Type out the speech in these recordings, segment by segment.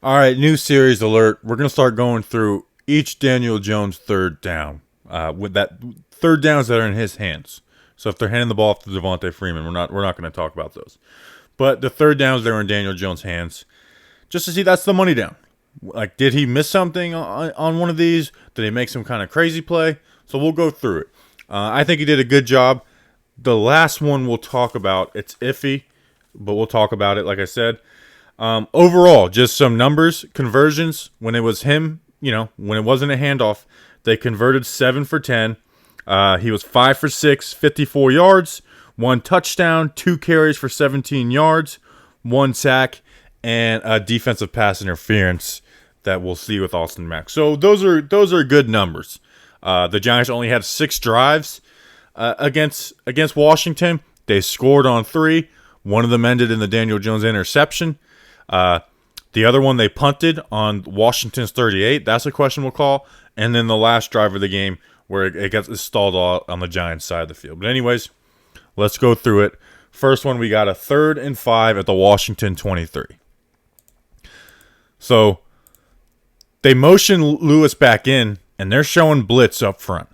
All right, new series alert. We're gonna start going through each Daniel Jones third down. With that third downs that are in his hands. So if they're handing the ball off to Devontae Freeman, we're not going to talk about those. But the third downs that are in Daniel Jones' hands, just to see that's the money down. Like, did he miss something on one of these? Did he make some kind of crazy play? So we'll go through it. I think he did a good job. The last one we'll talk about, it's iffy, but we'll talk about it, like I said. Overall, just some numbers, conversions. When it was him, when it wasn't a handoff, they converted 7 for 10. He was 5 for 6, 54 yards, 1 touchdown, 2 carries for 17 yards, 1 sack, and a defensive pass interference that we'll see with Austin Mack. So those are good numbers. The Giants only had 6 drives against Washington. They scored on 3. One of them ended in the Daniel Jones interception. The other one they punted on Washington's 38. That's a questionable call. And then the last drive of the game where it gets stalled on the Giants side of the field. But anyways, let's go through it. First one, we got a 3rd and 5 at the Washington 23. So they motion Lewis back in, and they're showing blitz up front.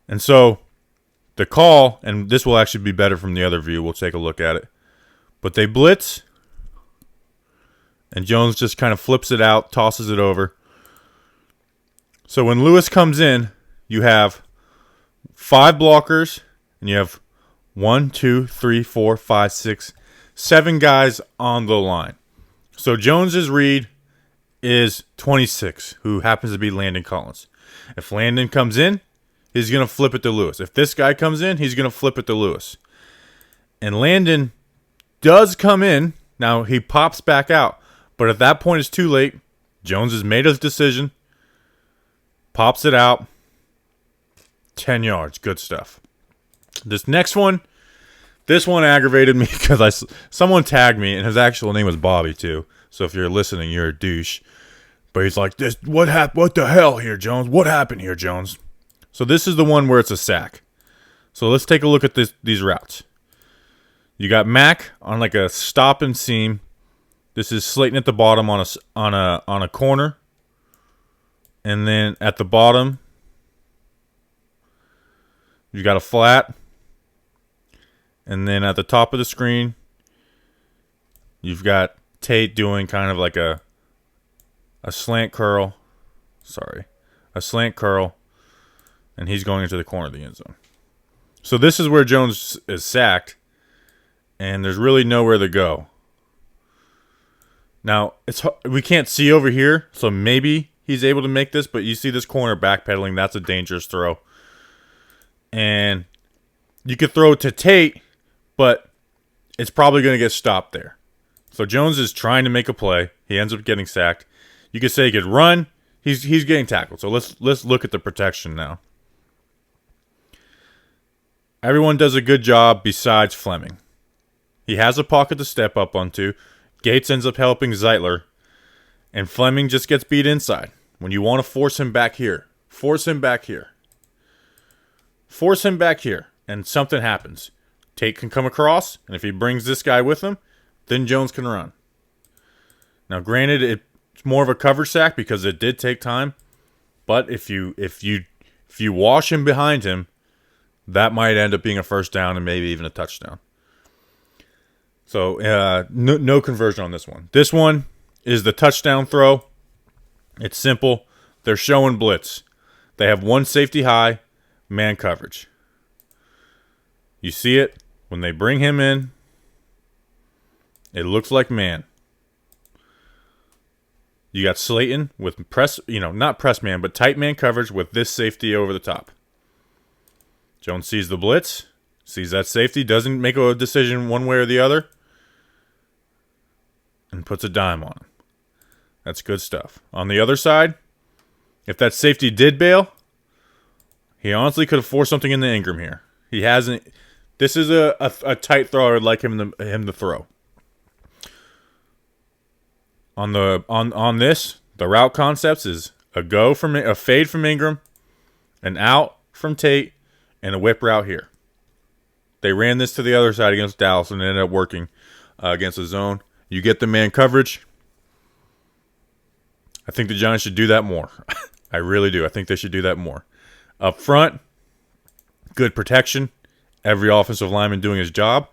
And so the call, and this will actually be better from the other view. We'll take a look at it. But they blitz, and Jones just kind of flips it out, tosses it over. So when Lewis comes in, you have 5 blockers, and you have 1, 2, 3, 4, 5, 6, 7 guys on the line. So Jones's read is 26, who happens to be Landon Collins. If Landon comes in, he's going to flip it to Lewis. If this guy comes in, he's going to flip it to Lewis. And Landon does come in. Now, he pops back out. But at that point, it's too late. Jones has made his decision. Pops it out. 10 yards. Good stuff. This next one, this one aggravated me because someone tagged me, and his actual name was Bobby, too. So if you're listening, you're a douche. But he's like, what the hell here, Jones? What happened here, Jones? So this is the one where it's a sack. So let's take a look at these routes. You got Mack on like a stop and seam. This is Slayton at the bottom on a corner. And then at the bottom, you got a flat. And then at the top of the screen, you've got Tate doing kind of like a slant curl. A slant curl. And he's going into the corner of the end zone. So this is where Jones is sacked. And there's really nowhere to go. Now, we can't see over here, so maybe he's able to make this, but you see this corner backpedaling. That's a dangerous throw. And you could throw it to Tate, but it's probably going to get stopped there. So Jones is trying to make a play. He ends up getting sacked. You could say he could run. He's getting tackled. So let's look at the protection now. Everyone does a good job besides Fleming. He has a pocket to step up onto. Gates ends up helping Zeitler. And Fleming just gets beat inside. When you want to force him back here. Force him back here. And something happens. Tate can come across. And if he brings this guy with him, then Jones can run. Now granted, it's more of a cover sack because it did take time. But if you wash him behind him, that might end up being a first down and maybe even a touchdown. So, no conversion on this one. This one is the touchdown throw. It's simple. They're showing blitz. They have 1 safety high, man coverage. You see it. When they bring him in, it looks like man. You got Slayton with press, not press man, but tight man coverage with this safety over the top. Jones sees the blitz, sees that safety, doesn't make a decision one way or the other, and puts a dime on him. That's good stuff. On the other side, if that safety did bail, he honestly could have forced something into Ingram here. He hasn't. This is a tight throw I would like him to throw. On this, the route concepts is a fade from Ingram, an out from Tate, and a whip route here. They ran this to the other side against Dallas and it ended up working against the zone. You get the man coverage. I think the Giants should do that more. I really do. I think they should do that more. Up front, good protection. Every offensive lineman doing his job.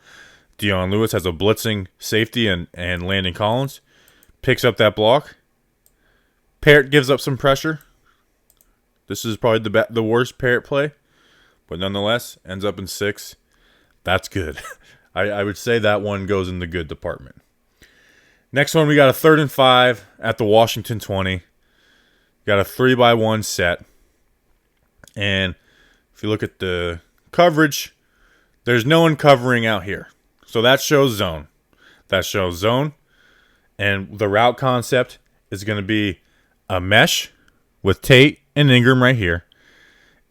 Dion Lewis has a blitzing safety and Landon Collins. Picks up that block. Parrott gives up some pressure. This is probably the worst Parrott play. But nonetheless, ends up in 6. That's good. I would say that one goes in the good department. Next one, we got a 3rd and 5 at the Washington 20. Got a 3-by-1 set. And if you look at the coverage, there's no one covering out here. So that shows zone. That shows zone. And the route concept is going to be a mesh with Tate and Ingram right here.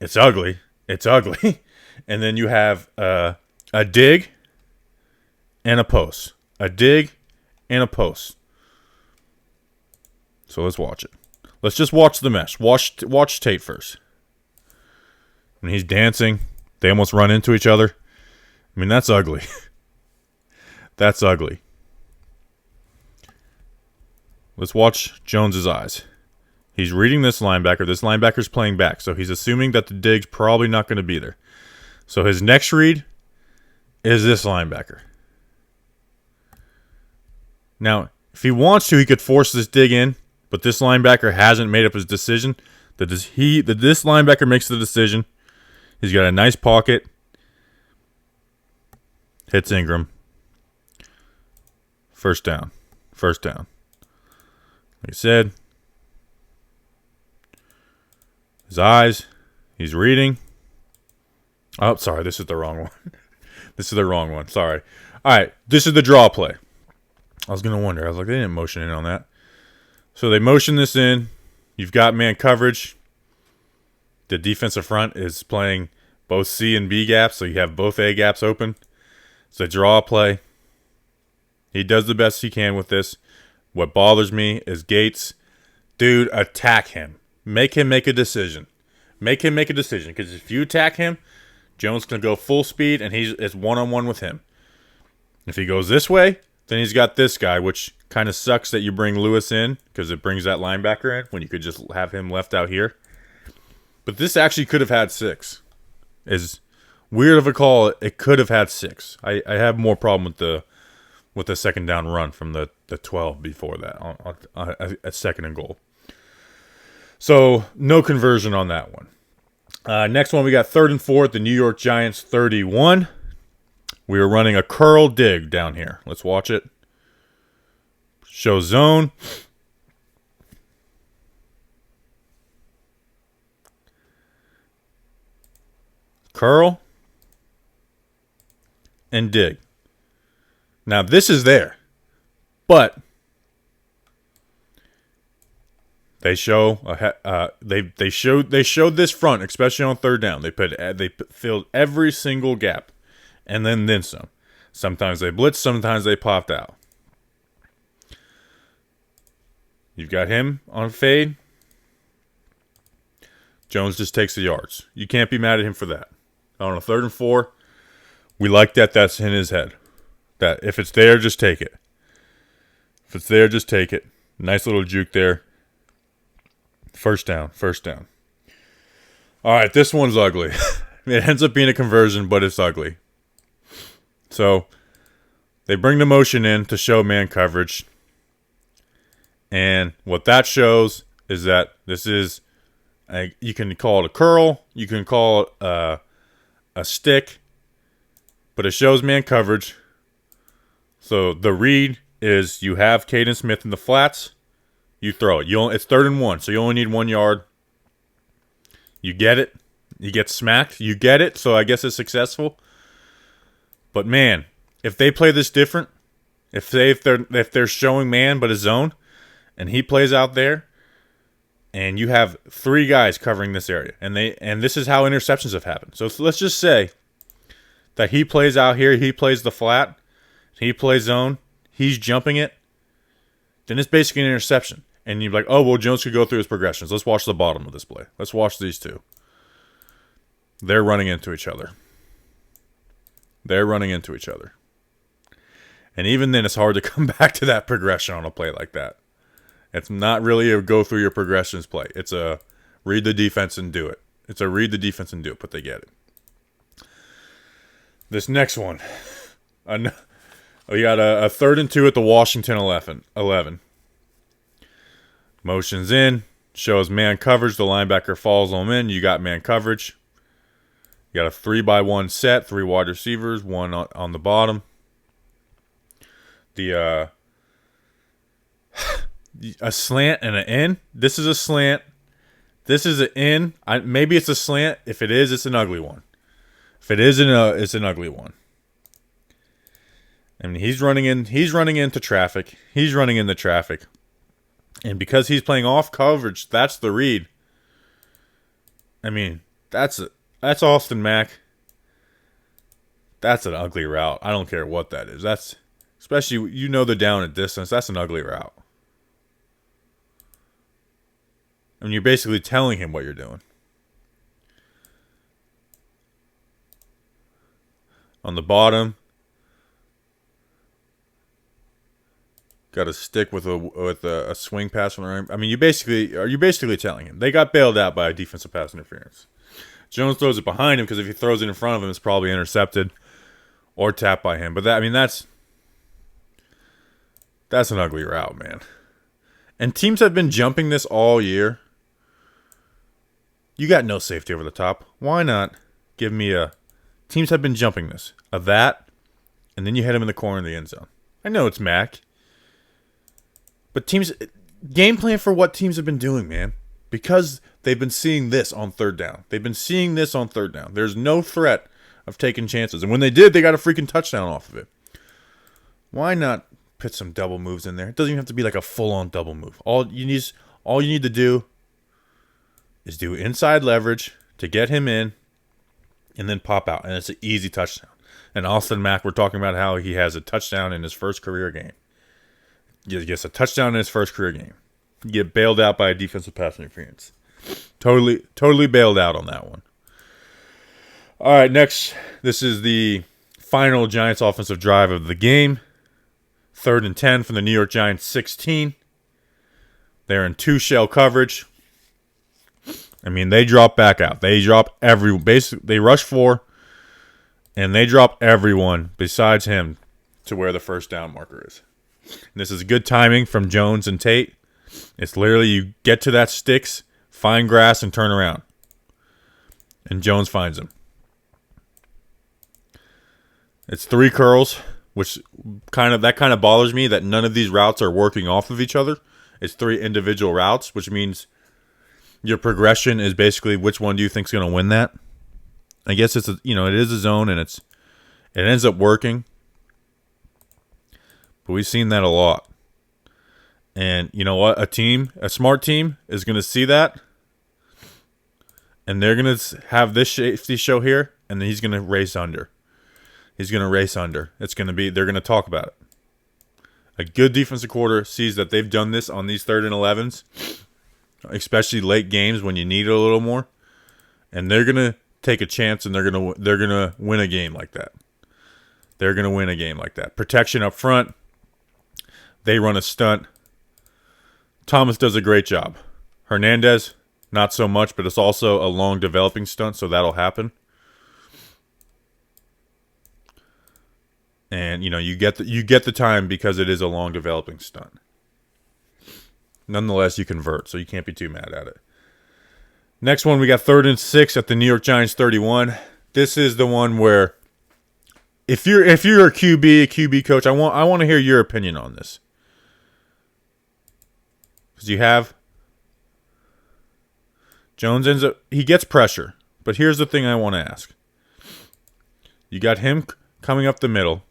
It's ugly. It's ugly. And then you have a dig and a post. A dig and a post. So let's watch it. Let's just watch the mesh. Watch Tate first. When he's dancing, they almost run into each other. I mean, that's ugly. That's ugly. Let's watch Jones's eyes. He's reading this linebacker. This linebacker's playing back, so he's assuming that the dig's probably not going to be there. So his next read is this linebacker. Now, if he wants to, he could force this dig in, but this linebacker hasn't made up his decision. That this linebacker makes the decision. He's got a nice pocket. Hits Ingram. First down. First down. Like I said, his eyes. He's reading. Oh, sorry. This is the wrong one. This is the wrong one. Sorry. All right. This is the draw play. I was going to wonder. I was like, they didn't motion in on that. So they motion this in. You've got man coverage. The defensive front is playing both C and B gaps, so you have both A gaps open. It's a draw play. He does the best he can with this. What bothers me is Gates. Dude, attack him. Make him make a decision. Make him make a decision. Because if you attack him, Jones can go full speed, and it's one-on-one with him. If he goes this way, then he's got this guy, which kind of sucks that you bring Lewis in because it brings that linebacker in when you could just have him left out here. But this actually could have had 6. As weird of a call, it could have had 6. I have more problem with the second down run from the 12 before that on a second and goal. So no conversion on that one. Next one, we got 3rd and 4 at the New York Giants 31. We are running a curl dig down here. Let's watch it. Show zone. Curl. And dig. Now this is there. But they show they showed this front, especially on 3rd down. They filled every single gap. And then some. Sometimes they blitzed, sometimes they popped out. You've got him on fade. Jones just takes the yards. You can't be mad at him for that. On a 3rd and 4, we like that. That's in his head. That if it's there, just take it. If it's there, just take it. Nice little juke there. First down. All right, this one's ugly. It ends up being a conversion, but it's ugly. So they bring the motion in to show man coverage. And what that shows is that this is, you can call it a curl, you can call it a stick, but it shows man coverage. So the read is you have Caden Smith in the flats, you throw it. It's 3rd and 1, so you only need 1 yard. You get it. You get smacked. You get it, so I guess it's successful. But man, if they play this different, if they're showing man but a zone, and he plays out there, and you have 3 guys covering this area, and this is how interceptions have happened. So let's just say that he plays out here, he plays the flat, he plays zone, he's jumping it, then it's basically an interception. And you're like, oh, well, Jones could go through his progressions. Let's watch the bottom of this play. Let's watch these two. They're running into each other. And even then, it's hard to come back to that progression on a play like that. It's not really a go through your progressions play. It's a read the defense and do it. It's a read the defense and do it, but they get it. This next one. We got a 3rd and 2 at the Washington 11. Motions in. Shows man coverage. The linebacker falls on in. You got man coverage. You got a 3-by-1 set. 3 wide receivers. 1 on the bottom. A slant and an in. This is a slant. This is an in. Maybe it's a slant. If it is, it's an ugly one. If it isn't, it's an ugly one. I mean, he's running into traffic. He's running into traffic. And because he's playing off coverage, that's the read. I mean, that's Austin Mack. That's an ugly route. I don't care what that is. That's especially the down and distance. That's an ugly route. I mean, you're basically telling him what you're doing. On the bottom, got to stick with a swing pass from the right. I mean, you're basically telling him. They got bailed out by a defensive pass interference. Jones throws it behind him because if he throws it in front of him, it's probably intercepted or tapped by him. But that's an ugly route, man. And teams have been jumping this all year. You got no safety over the top. Why not give me a... Teams have been jumping this. A that, and then you hit him in the corner of the end zone. I know it's Mac. But teams... Game plan for what teams have been doing, man. Because they've been seeing this on 3rd down. They've been seeing this on 3rd down. There's no threat of taking chances. And when they did, they got a freaking touchdown off of it. Why not put some double moves in there? It doesn't even have to be like a full-on double move. All you need to do is do inside leverage to get him in and then pop out. And it's an easy touchdown. And Austin Mack, we're talking about how he has a touchdown in his first career game. He gets a touchdown in his first career game. You get bailed out by a defensive pass interference. Totally bailed out on that one. All right, next. This is the final Giants offensive drive of the game. 3rd and 10 from the New York Giants 16. They're in 2 shell coverage. I mean, they drop back out. They drop they rush 4, and they drop everyone besides him to where the first down marker is. And this is good timing from Jones and Tate. It's literally you get to that sticks, find grass, and turn around. And Jones finds him. It's 3 curls, which kind of bothers me that none of these routes are working off of each other. It's 3 individual routes, which means your progression is basically which one do you think is going to win that. I guess it is a zone and it ends up working. But we've seen that a lot. And you know what? A smart team is going to see that. And they're going to have this safety show here. And then he's going to race under. It's going to be, they're going to talk about it. A good defensive quarter sees that they've done this on these 3rd and 11s. Especially late games when you need it a little more. And they're going to take a chance and they're going to win a game like that. They're going to win a game like that. Protection up front. They run a stunt. Thomas does a great job. Hernandez, not so much, but it's also a long developing stunt, so that'll happen. And you get the time because it is a long developing stunt. Nonetheless, you convert, so you can't be too mad at it. Next one, we got 3rd and 6 at the New York Giants 31. This is the one where if you're a QB coach, I want to hear your opinion on this. Because you have Jones he gets pressure, but here's the thing I want to ask. You got him coming up the middle.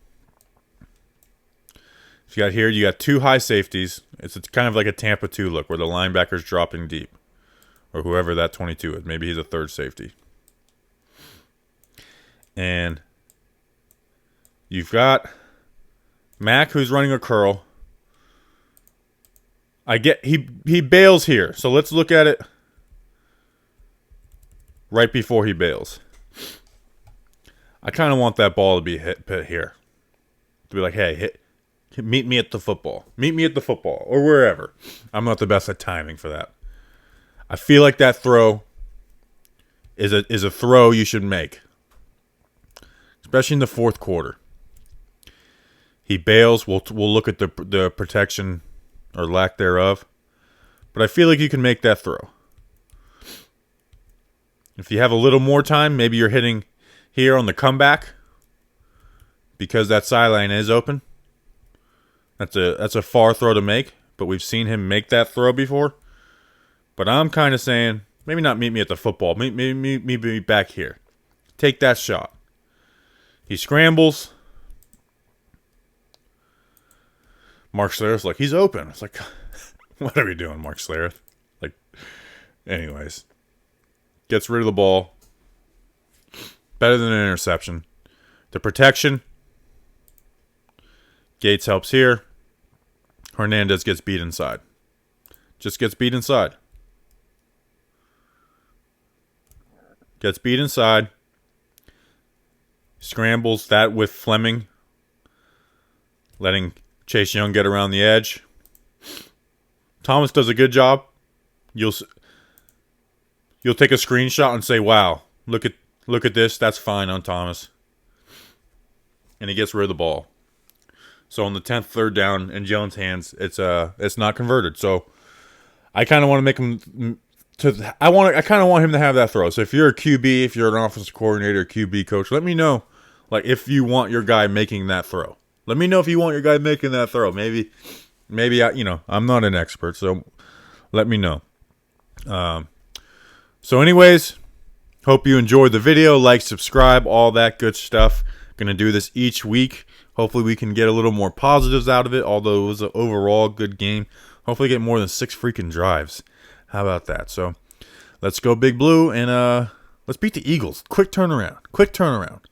You got 2 high safeties. It's kind of like a Tampa 2 look where the linebacker's dropping deep. Or whoever that 22 is. Maybe he's a 3rd safety. And you've got Mac who's running a curl. He bails here. So let's look at it right before he bails. I kind of want that ball to be hit here. To be like, hey, Meet me at the football. Meet me at the football or wherever. I'm not the best at timing for that. I feel like that throw is a throw you should make, especially in the fourth quarter. He bails. We'll look at the protection or lack thereof, but I feel like you can make that throw. If you have a little more time, maybe you're hitting here on the comeback because that sideline is open. That's a far throw to make, but we've seen him make that throw before. But I'm kind of saying, maybe not meet me at the football. Meet me back here. Take that shot. He scrambles. Mark Schlereth's like, he's open. It's like, what are we doing, Mark Schlereth? Like, anyways. Gets rid of the ball. Better than an interception. The protection. Gates helps here. Hernandez gets beat inside. Just gets beat inside. Gets beat inside. Scrambles that with Fleming. Letting Chase Young get around the edge. Thomas does a good job. You'll take a screenshot and say, "Wow, look at this. That's fine on Thomas." And he gets rid of the ball. So on the 10th third down in Jones' hands, it's not converted. So I kind of want to make him I kind of want him to have that throw. So if you're a QB, if you're an offensive coordinator, QB coach, let me know like if you want your guy making that throw. Let me know if you want your guy making that throw. Maybe I'm not an expert, so let me know. So anyways, hope you enjoyed the video. Like, subscribe, all that good stuff. Gonna do this each week. Hopefully we can get a little more positives out of it, although it was an overall good game. Hopefully get more than 6 freaking drives. How about that? So let's go Big Blue and let's beat the Eagles. Quick turnaround.